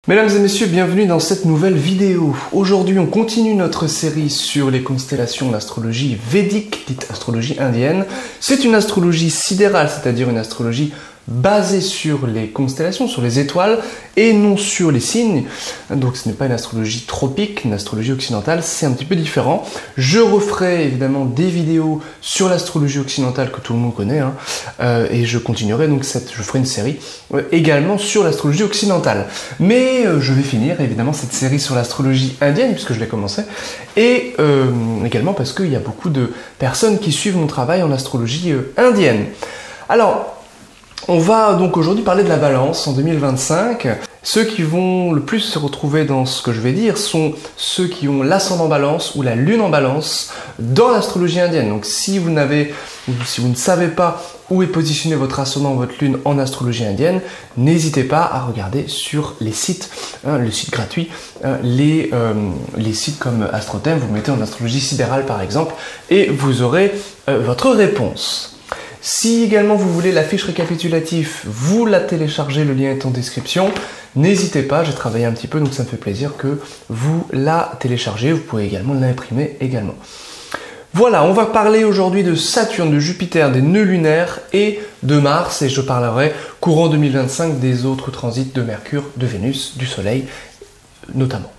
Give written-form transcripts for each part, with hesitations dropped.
Mesdames et messieurs, bienvenue dans cette nouvelle vidéo. Aujourd'hui, on continue notre série sur les constellations d'astrologie védique, dite astrologie indienne. C'est une astrologie sidérale, c'est-à-dire une astrologie basée sur les constellations, sur les étoiles, et non sur les signes. Donc ce n'est pas une astrologie tropique, une astrologie occidentale, c'est un petit peu différent. Je referai évidemment des vidéos sur l'astrologie occidentale que tout le monde connaît, et je continuerai donc je ferai une série également sur l'astrologie occidentale. Mais je vais finir évidemment cette série sur l'astrologie indienne, puisque je l'ai commencé, et également parce qu'il y a beaucoup de personnes qui suivent mon travail en astrologie indienne. Alors, on va donc aujourd'hui parler de la balance en 2025. Ceux qui vont le plus se retrouver dans ce que je vais dire sont ceux qui ont l'ascendant balance ou la lune en balance dans l'astrologie indienne. Donc si vous ne savez pas où est positionné votre ascendant, votre lune en astrologie indienne, n'hésitez pas à regarder sur les sites, le site gratuit, les sites comme Astrothème, vous mettez en astrologie sidérale par exemple, et vous aurez votre réponse. Si également vous voulez la fiche récapitulative, vous la téléchargez, le lien est en description. N'hésitez pas, j'ai travaillé un petit peu, donc ça me fait plaisir que vous la téléchargez. Vous pouvez également l'imprimer également. Voilà, on va parler aujourd'hui de Saturne, de Jupiter, des nœuds lunaires et de Mars. Et je parlerai courant 2025 des autres transits de Mercure, de Vénus, du Soleil notamment.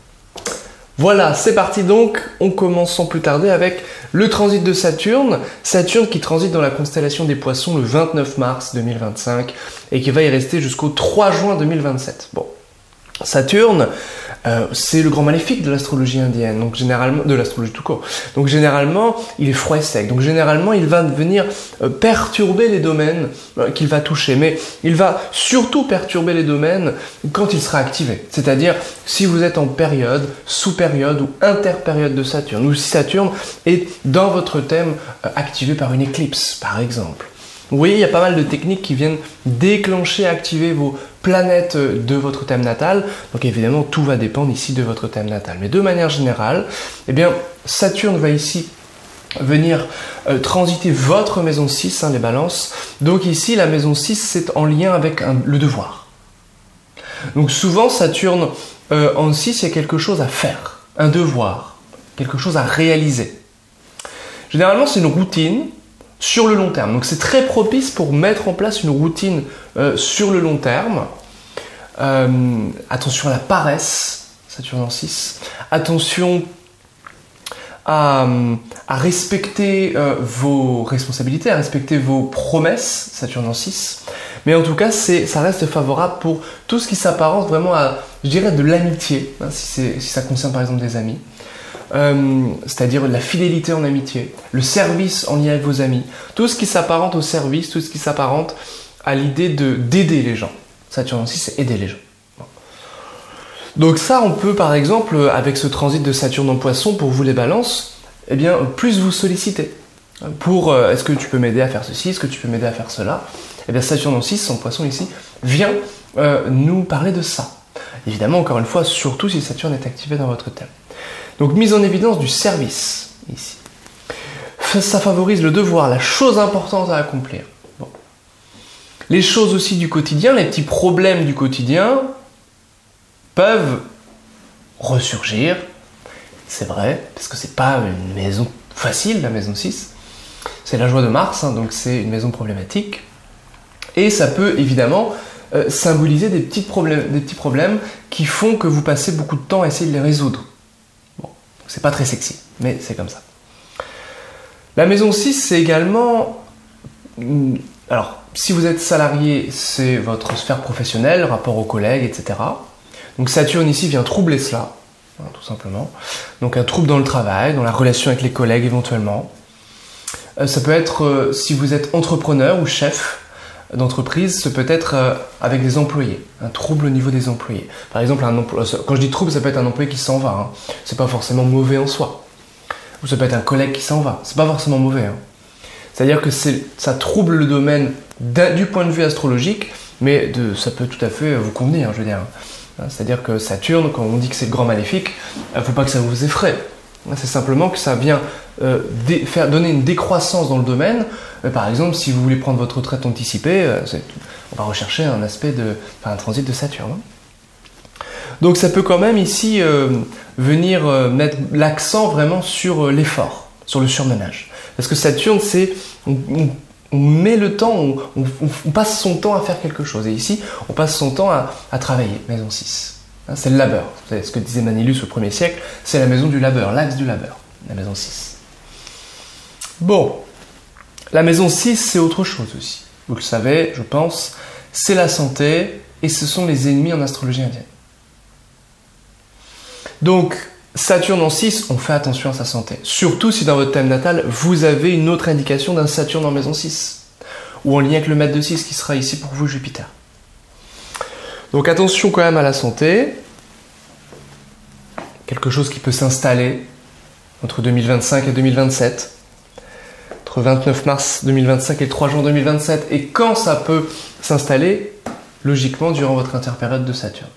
Voilà, c'est parti donc, on commence sans plus tarder avec le transit de Saturne. Saturne qui transite dans la constellation des Poissons le 29 mars 2025 et qui va y rester jusqu'au 3 juin 2027. Bon, Saturne, c'est le grand maléfique de l'astrologie indienne, donc généralement, de l'astrologie tout court. Donc généralement, il est froid et sec, donc généralement, il va venir perturber les domaines qu'il va toucher, mais il va surtout perturber les domaines quand il sera activé. C'est-à-dire, si vous êtes en période, sous-période ou interpériode de Saturne, ou si Saturne est dans votre thème activé par une éclipse, par exemple. Vous voyez, il y a pas mal de techniques qui viennent déclencher, activer vos planètes de votre thème natal. Donc évidemment, tout va dépendre ici de votre thème natal. Mais de manière générale, eh bien, Saturne va ici venir transiter votre maison 6, les balances. Donc ici, la maison 6, c'est en lien avec le devoir. Donc souvent, Saturne en 6, il y a quelque chose à faire, un devoir, quelque chose à réaliser. Généralement, c'est une routine sur le long terme. Donc c'est très propice pour mettre en place une routine sur le long terme. Attention à la paresse, Saturne en 6. Attention à respecter vos responsabilités, à respecter vos promesses, Saturne en 6. Mais en tout cas, ça reste favorable pour tout ce qui s'apparente vraiment à, je dirais, de l'amitié, si ça concerne par exemple des amis. C'est-à-dire la fidélité en amitié, le service en lien avec vos amis, tout ce qui s'apparente au service, tout ce qui s'apparente à l'idée d'aider les gens. Saturne en 6, c'est aider les gens. Donc ça, on peut par exemple, avec ce transit de Saturne en Poisson, pour vous les balances, eh bien, plus vous solliciter. Pour, est-ce que tu peux m'aider à faire ceci, est-ce que tu peux m'aider à faire cela? Eh bien, Saturne en 6, en Poisson ici, vient nous parler de ça. Évidemment, encore une fois, surtout si Saturne est activé dans votre thème. Donc, mise en évidence du service, ici. Ça favorise le devoir, la chose importante à accomplir. Bon. Les choses aussi du quotidien, les petits problèmes du quotidien peuvent ressurgir. C'est vrai, parce que c'est pas une maison facile, la maison 6. C'est la joie de Mars, donc c'est une maison problématique. Et ça peut évidemment symboliser des petits problèmes qui font que vous passez beaucoup de temps à essayer de les résoudre. C'est pas très sexy, mais c'est comme ça. La maison 6, c'est également... Alors, si vous êtes salarié, c'est votre sphère professionnelle, rapport aux collègues, etc. Donc Saturne ici vient troubler cela, tout simplement. Donc un trouble dans le travail, dans la relation avec les collègues éventuellement. Ça peut être, si vous êtes entrepreneur ou chef d'entreprise, ça peut être avec des employés, un trouble au niveau des employés. Par exemple, quand je dis trouble, ça peut être un employé qui s'en va, c'est pas forcément mauvais en soi. Ou ça peut être un collègue qui s'en va, c'est pas forcément mauvais. C'est-à-dire que ça trouble le domaine du point de vue astrologique, mais ça peut tout à fait vous convenir, je veux dire. C'est-à-dire que Saturne, quand on dit que c'est le grand maléfique, il ne faut pas que ça vous effraie. C'est simplement que ça vient donner une décroissance dans le domaine. Par exemple, si vous voulez prendre votre retraite anticipée, on va rechercher un transit de Saturne. Donc ça peut quand même ici venir mettre l'accent vraiment sur l'effort, sur le surmenage. Parce que Saturne, c'est on met le temps, on passe son temps à faire quelque chose. Et ici, on passe son temps à travailler, maison 6. Hein, c'est le labeur. Vous savez ce que disait Manilius au 1er siècle, c'est la maison du labeur, l'axe du labeur, la maison 6. Bon, la maison 6, c'est autre chose aussi. Vous le savez, je pense, c'est la santé et ce sont les ennemis en astrologie indienne. Donc, Saturne en 6, on fait attention à sa santé. Surtout si dans votre thème natal, vous avez une autre indication d'un Saturne en maison 6. Ou en lien avec le maître de 6 qui sera ici pour vous, Jupiter. Donc attention quand même à la santé. Quelque chose qui peut s'installer entre 2025 et 2027. Entre 29 mars 2025 et le 3 juin 2027. Et quand ça peut s'installer, logiquement, durant votre interpériode de Saturne.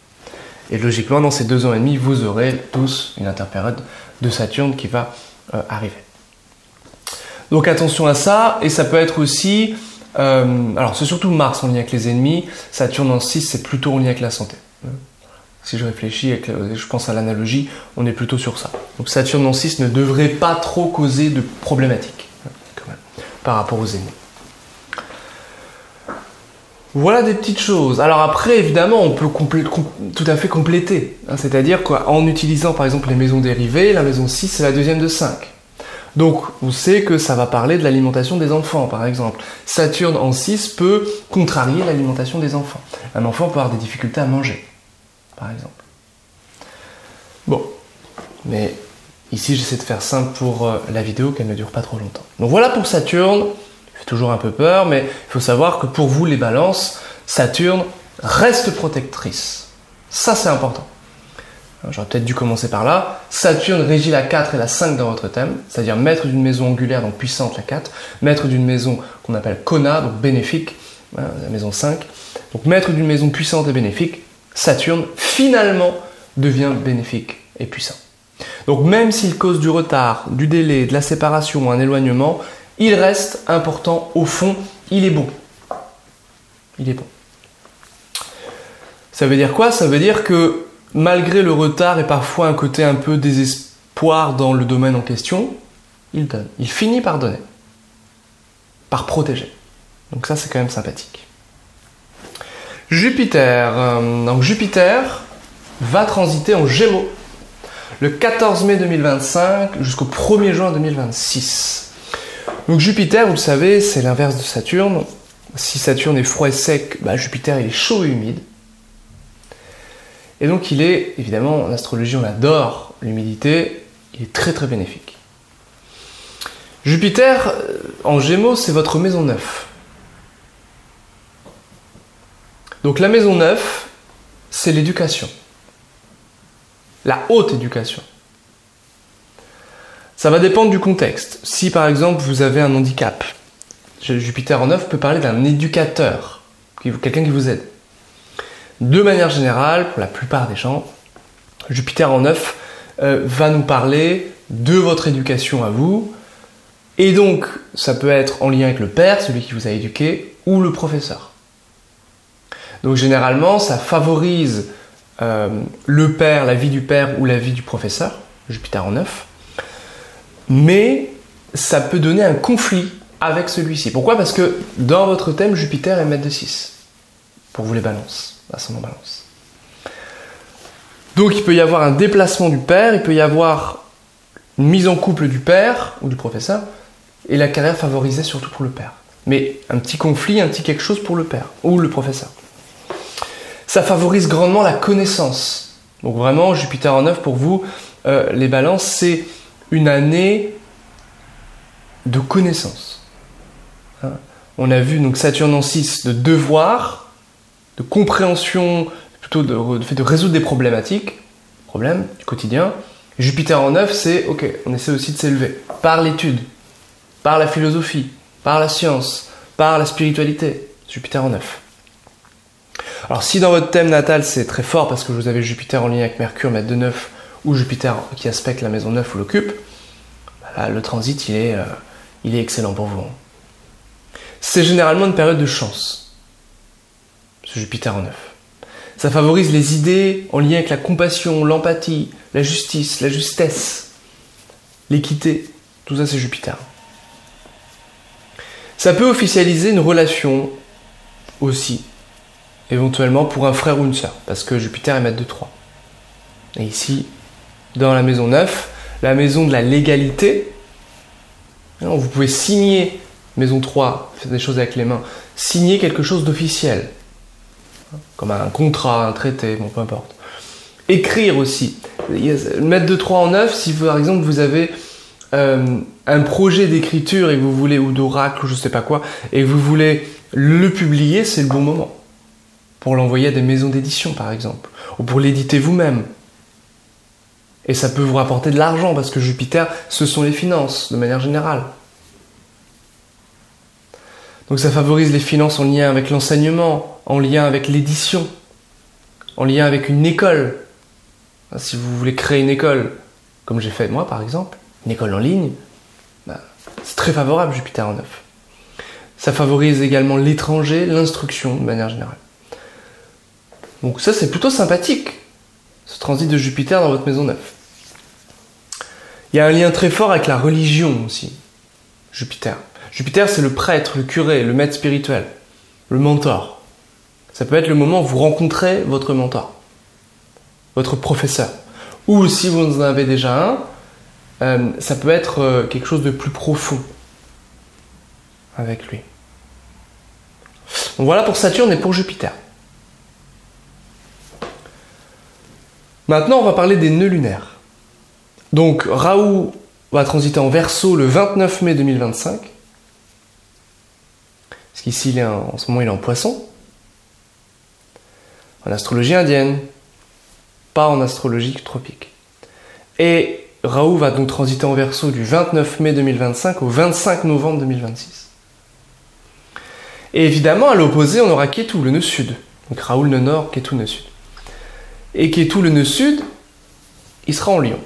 Et logiquement, dans ces 2 ans et demi, vous aurez tous une interpériode de Saturne qui va arriver. Donc attention à ça, et ça peut être aussi... alors c'est surtout Mars en lien avec les ennemis, Saturne en 6, c'est plutôt en lien avec la santé. Si je réfléchis, je pense à l'analogie, on est plutôt sur ça. Donc Saturne en 6 ne devrait pas trop causer de problématiques, quand même, par rapport aux ennemis. Voilà des petites choses. Alors après, évidemment, on peut tout à fait compléter. Hein, c'est-à-dire qu'en utilisant par exemple les maisons dérivées, la maison 6 c'est la deuxième de 5. Donc on sait que ça va parler de l'alimentation des enfants, par exemple. Saturne en 6 peut contrarier l'alimentation des enfants. Un enfant peut avoir des difficultés à manger, par exemple. Bon, mais ici j'essaie de faire simple pour la vidéo, qu'elle ne dure pas trop longtemps. Donc voilà pour Saturne. Toujours un peu peur, mais il faut savoir que pour vous les balances, Saturne reste protectrice. Ça c'est important. J'aurais peut-être dû commencer par là. Saturne régit la 4 et la 5 dans votre thème, c'est-à-dire maître d'une maison angulaire, donc puissante la 4, maître d'une maison qu'on appelle Kona, donc bénéfique, hein, la maison 5. Donc maître d'une maison puissante et bénéfique, Saturne finalement devient bénéfique et puissant. Donc même s'il cause du retard, du délai, de la séparation ou un éloignement, il reste important au fond, il est bon. Il est bon. Ça veut dire quoi? Ça veut dire que malgré le retard et parfois un côté un peu désespoir dans le domaine en question, il donne. Il finit par donner. Par protéger. Donc ça c'est quand même sympathique. Jupiter. Donc Jupiter va transiter en Gémeaux le 14 mai 2025 jusqu'au 1er juin 2026. Donc Jupiter, vous le savez, c'est l'inverse de Saturne. Si Saturne est froid et sec, bah Jupiter il est chaud et humide. Et donc il est, évidemment, en astrologie on adore l'humidité, il est très très bénéfique. Jupiter, en Gémeaux, c'est votre maison 9. Donc la maison 9, c'est l'éducation. La haute éducation. Ça va dépendre du contexte. Si par exemple vous avez un handicap, Jupiter en 9 peut parler d'un éducateur, quelqu'un qui vous aide. De manière générale, pour la plupart des gens, Jupiter en 9 va nous parler de votre éducation à vous, et donc ça peut être en lien avec le père, celui qui vous a éduqué, ou le professeur. Donc généralement, ça favorise le père, la vie du père ou la vie du professeur, Jupiter en 9. Mais ça peut donner un conflit avec celui-ci. Pourquoi? Parce que dans votre thème, Jupiter est maître de 6. Pour vous les balances, ascendant balance. Donc il peut y avoir un déplacement du père, il peut y avoir une mise en couple du père ou du professeur, et la carrière favorisée surtout pour le père. Mais un petit conflit, un petit quelque chose pour le père ou le professeur. Ça favorise grandement la connaissance. Donc vraiment, Jupiter en 9 pour vous, les balances, c'est une année de connaissance. Hein? On a vu donc Saturne en 6 de devoir, de compréhension, plutôt de fait de résoudre des problématiques, problèmes du quotidien. Jupiter en 9, c'est ok, on essaie aussi de s'élever par l'étude, par la philosophie, par la science, par la spiritualité. Jupiter en 9. Alors si dans votre thème natal c'est très fort parce que vous avez Jupiter en lien avec Mercure, maître de 9, ou Jupiter qui aspecte la maison 9 ou l'occupe, là, le transit il est excellent pour vous. C'est généralement une période de chance, ce Jupiter en 9. Ça favorise les idées en lien avec la compassion, l'empathie, la justice, la justesse, l'équité. Tout ça, c'est Jupiter. Ça peut officialiser une relation aussi, éventuellement pour un frère ou une sœur, parce que Jupiter est maître de 3. Et ici, dans la maison 9, la maison de la légalité, vous pouvez signer, maison 3, faire des choses avec les mains, signer quelque chose d'officiel, comme un contrat, un traité, bon, peu importe. Écrire aussi. Maître de 3 en 9, si par exemple vous avez un projet d'écriture et que vous voulez, ou d'oracle, ou je sais pas quoi, et que vous voulez le publier, c'est le bon moment. Pour l'envoyer à des maisons d'édition, par exemple. Ou pour l'éditer vous-même. Et ça peut vous rapporter de l'argent, parce que Jupiter, ce sont les finances, de manière générale. Donc ça favorise les finances en lien avec l'enseignement, en lien avec l'édition, en lien avec une école. Si vous voulez créer une école, comme j'ai fait moi, par exemple, une école en ligne, c'est très favorable, Jupiter en 9. Ça favorise également l'étranger, l'instruction, de manière générale. Donc ça, c'est plutôt sympathique, ce transit de Jupiter dans votre maison 9. Il y a un lien très fort avec la religion aussi, Jupiter. Jupiter, c'est le prêtre, le curé, le maître spirituel, le mentor. Ça peut être le moment où vous rencontrez votre mentor, votre professeur. Ou si vous en avez déjà un, ça peut être quelque chose de plus profond avec lui. Donc voilà pour Saturne et pour Jupiter. Maintenant, on va parler des nœuds lunaires. Donc, Raoult va transiter en Verseau le 29 mai 2025. Parce qu'ici, en ce moment, il est en Poisson. En astrologie indienne, pas en astrologie tropique. Et Raoult va donc transiter en Verseau du 29 mai 2025 au 25 novembre 2026. Et évidemment, à l'opposé, on aura Ketu, le nœud sud. Donc Raoult, le nœud nord, Ketu, le nœud sud. Et Ketu, le nœud sud, il sera en Lion.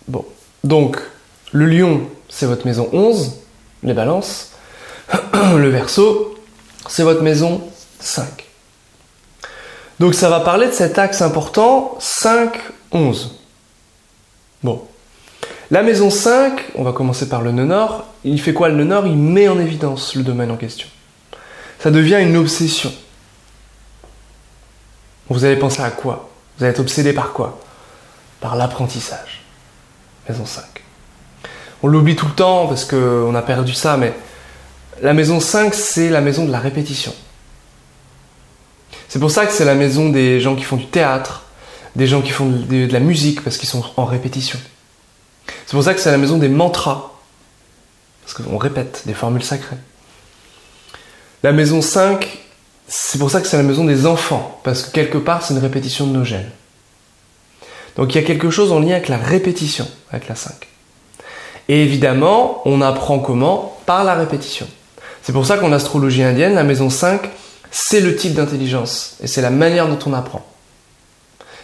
Bon, donc, le Lion, c'est votre maison 11, les balances. Le Verseau, c'est votre maison 5. Donc ça va parler de cet axe important, 5-11. Bon. La maison 5, on va commencer par le nœud nord. Il fait quoi le nœud nord? Il met en évidence le domaine en question. Ça devient une obsession. Vous allez penser à quoi? Vous allez être obsédé par quoi? Par l'apprentissage. Maison 5. On l'oublie tout le temps parce qu'on a perdu ça, mais la maison 5, c'est la maison de la répétition. C'est pour ça que c'est la maison des gens qui font du théâtre, des gens qui font de la musique parce qu'ils sont en répétition. C'est pour ça que c'est la maison des mantras, parce qu'on répète des formules sacrées. La maison 5, c'est pour ça que c'est la maison des enfants, parce que quelque part c'est une répétition de nos gènes. Donc il y a quelque chose en lien avec la répétition, avec la 5. Et évidemment, on apprend comment? Par la répétition. C'est pour ça qu'en astrologie indienne, la maison 5, c'est le type d'intelligence, et c'est la manière dont on apprend.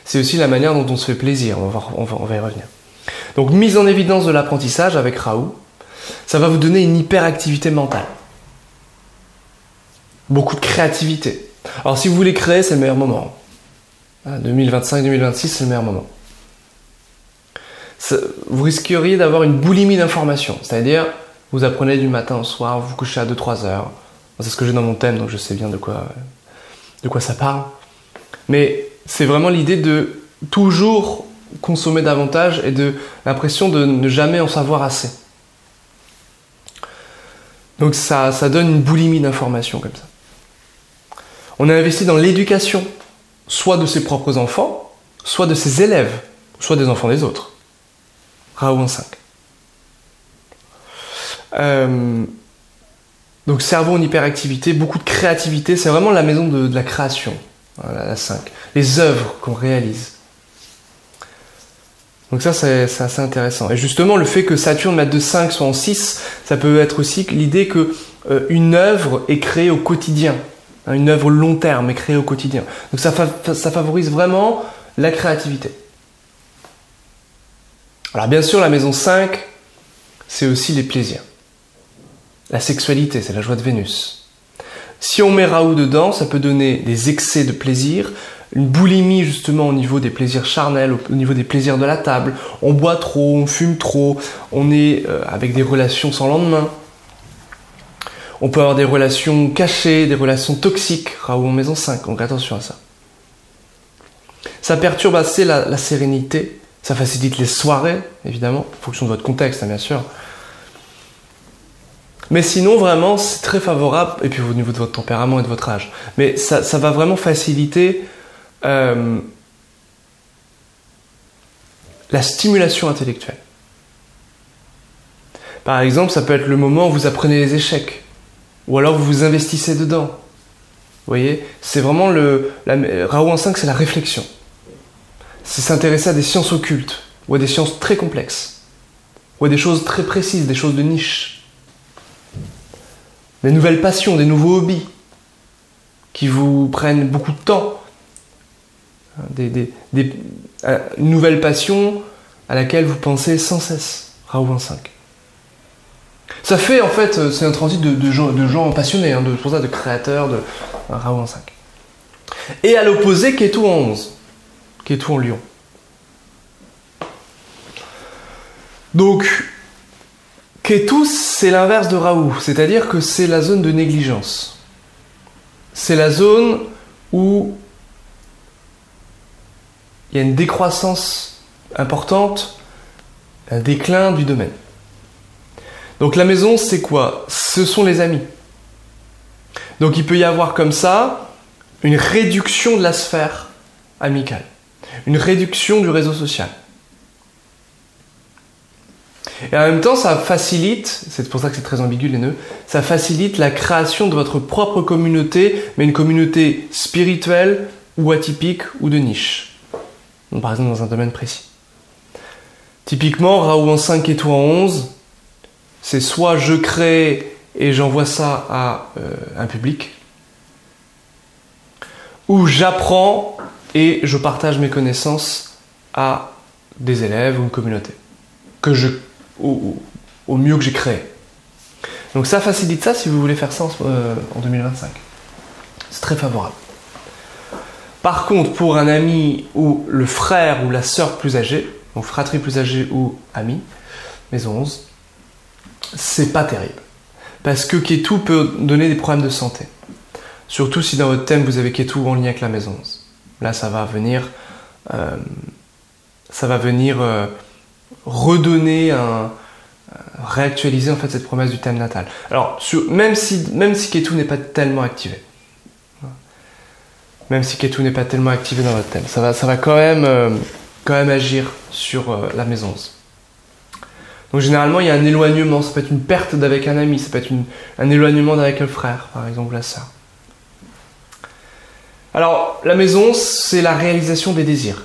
C'est aussi la manière dont on se fait plaisir, on va y revenir. Donc mise en évidence de l'apprentissage avec Raoult, ça va vous donner une hyperactivité mentale. Beaucoup de créativité. Alors si vous voulez créer, c'est le meilleur moment. 2025-2026, c'est le meilleur moment. Vous risqueriez d'avoir une boulimie d'informations, c'est-à-dire vous apprenez du matin au soir, vous vous couchez à 2-3 heures. C'est ce que j'ai dans mon thème, donc je sais bien de quoi ça parle. Mais c'est vraiment l'idée de toujours consommer davantage et de l'impression de ne jamais en savoir assez. Donc ça donne une boulimie d'informations comme ça. On a investi dans l'éducation, soit de ses propres enfants, soit de ses élèves, soit des enfants des autres. Raoult en 5. Donc cerveau en hyperactivité, beaucoup de créativité, c'est vraiment la maison de la création, la 5. Les œuvres qu'on réalise. Donc ça c'est assez intéressant. Et justement le fait que Saturne maître de 5 soit en 6, ça peut être aussi l'idée que une œuvre est créée au quotidien. Une œuvre long terme est créée au quotidien. Donc ça favorise vraiment la créativité. Alors bien sûr la maison 5, c'est aussi les plaisirs. La sexualité, c'est la joie de Vénus. Si on met Raoult dedans, ça peut donner des excès de plaisir, une boulimie justement au niveau des plaisirs charnels, au niveau des plaisirs de la table. On boit trop, on fume trop, on est avec des relations sans lendemain. On peut avoir des relations cachées, des relations toxiques, Raoult en maison 5, donc attention à ça. Ça perturbe assez la sérénité, ça facilite les soirées, évidemment, en fonction de votre contexte, hein, bien sûr. Mais sinon, vraiment, c'est très favorable, et puis au niveau de votre tempérament et de votre âge. Mais ça va vraiment faciliter la stimulation intellectuelle. Par exemple, ça peut être le moment où vous apprenez les échecs, ou alors vous vous investissez dedans. Vous voyez, c'est vraiment Raoult en 5, c'est la réflexion. C'est s'intéresser à des sciences occultes, ou à des sciences très complexes, ou à des choses très précises, des choses de niche. Des nouvelles passions, des nouveaux hobbies, qui vous prennent beaucoup de temps. Une nouvelle passion à laquelle vous pensez sans cesse, Raoult en 5. Ça fait, en fait, c'est un transit de gens passionnés, hein, pour ça, de créateurs, de Raoult en 5. Et à l'opposé, Ketu en 11. Ketu en Lion. Donc, Ketu, c'est l'inverse de Raoult, c'est-à-dire que c'est la zone de négligence. C'est la zone où il y a une décroissance importante, un déclin du domaine. Donc la maison, c'est quoi? Ce sont les amis. Donc il peut y avoir comme ça une réduction de la sphère amicale, une réduction du réseau social. Et en même temps, ça facilite, c'est pour ça que c'est très ambigu les nœuds, ça facilite la création de votre propre communauté, mais une communauté spirituelle ou atypique ou de niche. Donc, par exemple dans un domaine précis. Typiquement, Raoult en 5 et toi en 11, c'est soit je crée et j'envoie ça à un public, ou j'apprends et je partage mes connaissances à des élèves ou une communauté, au mieux que j'ai créé. Donc ça facilite ça si vous voulez faire ça en 2025. C'est très favorable. Par contre, pour un ami ou le frère ou la sœur plus âgée, donc fratrie plus âgée ou ami, maison 11, c'est pas terrible. Parce que Ketu peut donner des problèmes de santé. Surtout si dans votre thème vous avez Ketu en lien avec la maison 11. Là, ça va venir redonner réactualiser en fait cette promesse du thème natal. Alors, même si Ketu n'est pas tellement activé. Même si Ketu n'est pas tellement activé dans votre thème. Ça va quand même agir sur la maison 11. Donc généralement, il y a un éloignement. Ça peut être une perte d'avec un ami. Ça peut être un éloignement d'avec le frère, par exemple, la sœur. Alors, la maison, c'est la réalisation des désirs.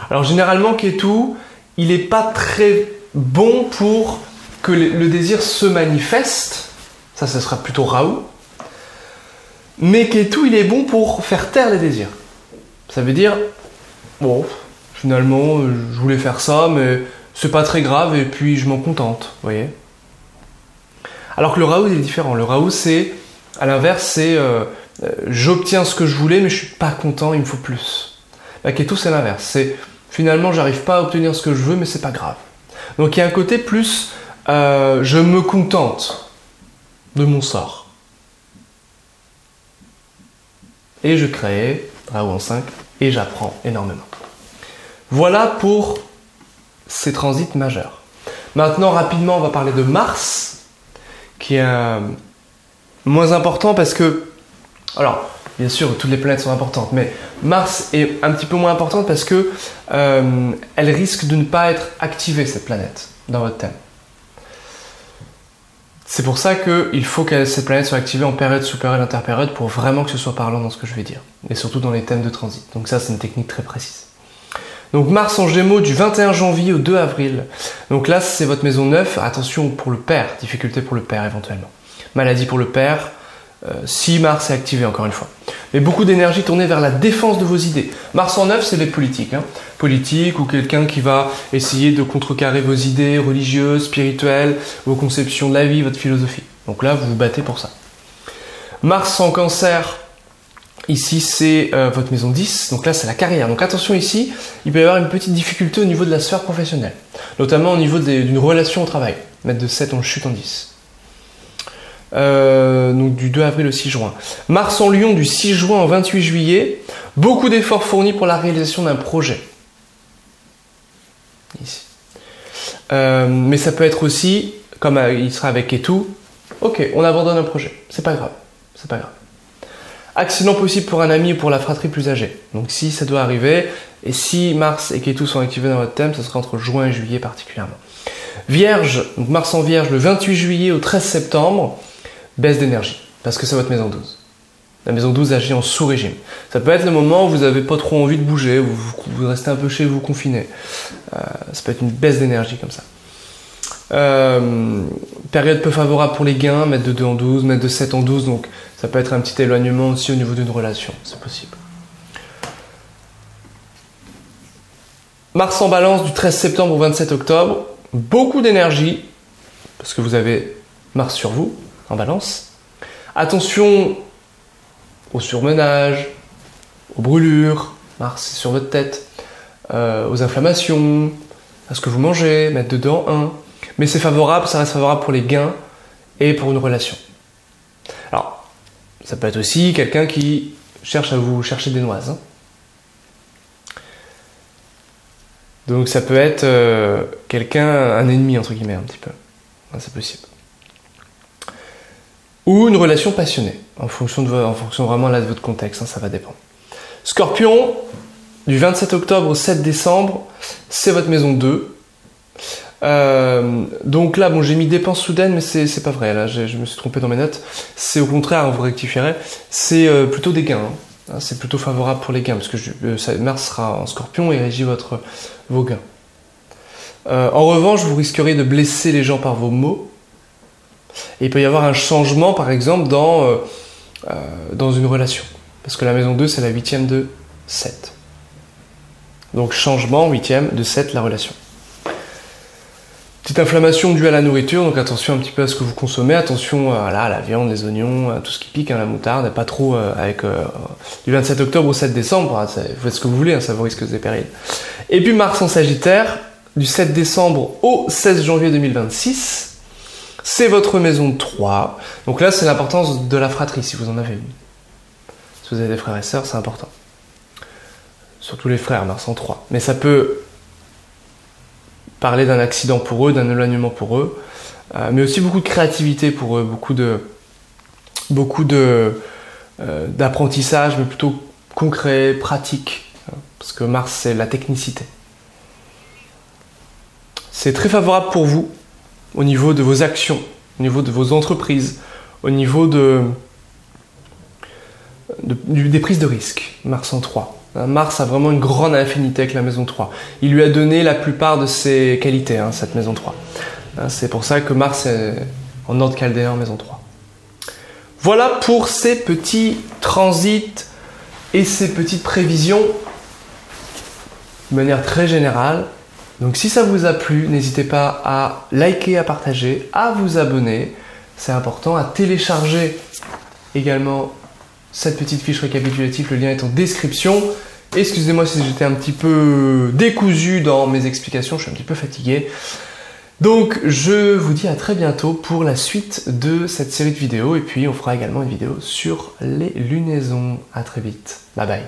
Alors généralement, Ketu, il n'est pas très bon pour que le désir se manifeste. Ça sera plutôt Raoult. Mais Ketu, il est bon pour faire taire les désirs. Ça veut dire, bon, finalement, je voulais faire ça, mais c'est pas très grave, et puis je m'en contente, vous voyez. Alors que le Raoult, il est différent. Le Raoult, c'est, à l'inverse, c'est j'obtiens ce que je voulais, mais je suis pas content, il me faut plus. La Ketu, c'est l'inverse. C'est, finalement, j'arrive pas à obtenir ce que je veux, mais c'est pas grave. Donc il y a un côté plus, je me contente de mon sort. Et je crée, Raoult en 5, et j'apprends énormément. Voilà pour ces transits majeurs. Maintenant, rapidement, on va parler de Mars, qui est moins important parce que, alors, bien sûr, toutes les planètes sont importantes, mais Mars est un petit peu moins importante parce que elle risque de ne pas être activée, cette planète, dans votre thème. C'est pour ça qu'il faut que cette planète soit activée en période, sous-période, interpériode pour vraiment que ce soit parlant dans ce que je vais dire. Et surtout dans les thèmes de transit. Donc ça, c'est une technique très précise. Donc Mars en Gémeaux du 21 janvier au 2 avril. Donc là, c'est votre maison 9. Attention pour le père. Difficulté pour le père éventuellement. Maladie pour le père. Si Mars est activé, encore une fois. Mais beaucoup d'énergie tournée vers la défense de vos idées. Mars en 9, c'est les politiques. Politique ou quelqu'un qui va essayer de contrecarrer vos idées religieuses, spirituelles, vos conceptions de la vie, votre philosophie. Donc là, vous vous battez pour ça. Mars en Cancer, ici c'est votre maison 10, donc là c'est la carrière. Donc attention ici, il peut y avoir une petite difficulté au niveau de la sphère professionnelle, notamment au niveau d'une relation au travail. Mettre de 7 en chute en 10. Donc du 2 avril au 6 juin. Mars en Lion du 6 juin au 28 juillet. Beaucoup d'efforts fournis pour la réalisation d'un projet. Ici. Mais ça peut être aussi, comme il sera avec Ketu, ok, on abandonne un projet. C'est pas grave. C'est pas grave. Accident possible pour un ami ou pour la fratrie plus âgée. Donc si ça doit arriver, et si Mars et Ketu sont activés dans votre thème, ça sera entre juin et juillet particulièrement. Vierge, donc Mars en Vierge le 28 juillet au 13 septembre, baisse d'énergie, parce que c'est votre maison 12. La maison 12 agit en sous-régime. Ça peut être le moment où vous n'avez pas trop envie de bouger, vous restez un peu chez vous confiné. Ça peut être une baisse d'énergie comme ça. Période peu favorable pour les gains, mettre de 2 en 12, mettre de 7 en 12, donc ça peut être un petit éloignement aussi au niveau d'une relation, c'est possible. Mars en Balance du 13 septembre au 27 octobre, beaucoup d'énergie, parce que vous avez Mars sur vous, en Balance. Attention au surmenage, aux brûlures, Mars sur votre tête, aux inflammations, à ce que vous mangez, mettre de 2 en 1. Mais c'est favorable, ça reste favorable pour les gains et pour une relation. Alors, ça peut être aussi quelqu'un qui cherche à vous chercher des noises. Hein. Donc ça peut être quelqu'un, un ennemi entre guillemets un petit peu. C'est possible. Ou une relation passionnée, en fonction vraiment là de votre contexte, hein, ça va dépendre. Scorpion, du 27 octobre au 7 décembre, c'est votre maison 2. Donc là, bon, j'ai mis dépenses soudaines, mais c'est pas vrai, là, je me suis trompé dans mes notes. C'est au contraire, on vous rectifierait, c'est plutôt des gains. Hein. C'est plutôt favorable pour les gains, parce que Mars sera en Scorpion et régit vos gains. En revanche, vous risqueriez de blesser les gens par vos mots. Et il peut y avoir un changement, par exemple, dans une relation. Parce que la maison 2, c'est la 8e de 7. Donc changement, 8e de 7, la relation. Petite inflammation due à la nourriture, donc attention un petit peu à ce que vous consommez. Attention à la viande, les oignons, à tout ce qui pique, hein, la moutarde. Pas trop du 27 octobre au 7 décembre. Hein, vous faites ce que vous voulez, hein, ça vous risque des périls. Et puis Mars en Sagittaire, du 7 décembre au 16 janvier 2026. C'est votre maison 3. Donc là, c'est l'importance de la fratrie, si vous en avez une. Si vous avez des frères et sœurs, c'est important. Surtout les frères, Mars en 3. Mais ça peut parler d'un accident pour eux, d'un éloignement pour eux, mais aussi beaucoup de créativité pour eux, beaucoup d'apprentissage, mais plutôt concret, pratique, parce que Mars, c'est la technicité. C'est très favorable pour vous, au niveau de vos actions, au niveau de vos entreprises, au niveau des prises de risques, Mars en 3. Mars a vraiment une grande affinité avec la maison 3. Il lui a donné la plupart de ses qualités, hein, cette maison 3. C'est pour ça que Mars est en ordre chaldéen en maison 3. Voilà pour ces petits transits et ces petites prévisions de manière très générale. Donc si ça vous a plu, n'hésitez pas à liker, à partager, à vous abonner. C'est important, à télécharger également cette petite fiche récapitulative. Le lien est en description. Excusez-moi si j'étais un petit peu décousu dans mes explications, je suis un petit peu fatigué. Donc je vous dis à très bientôt pour la suite de cette série de vidéos. Et puis on fera également une vidéo sur les lunaisons. À très vite. Bye bye.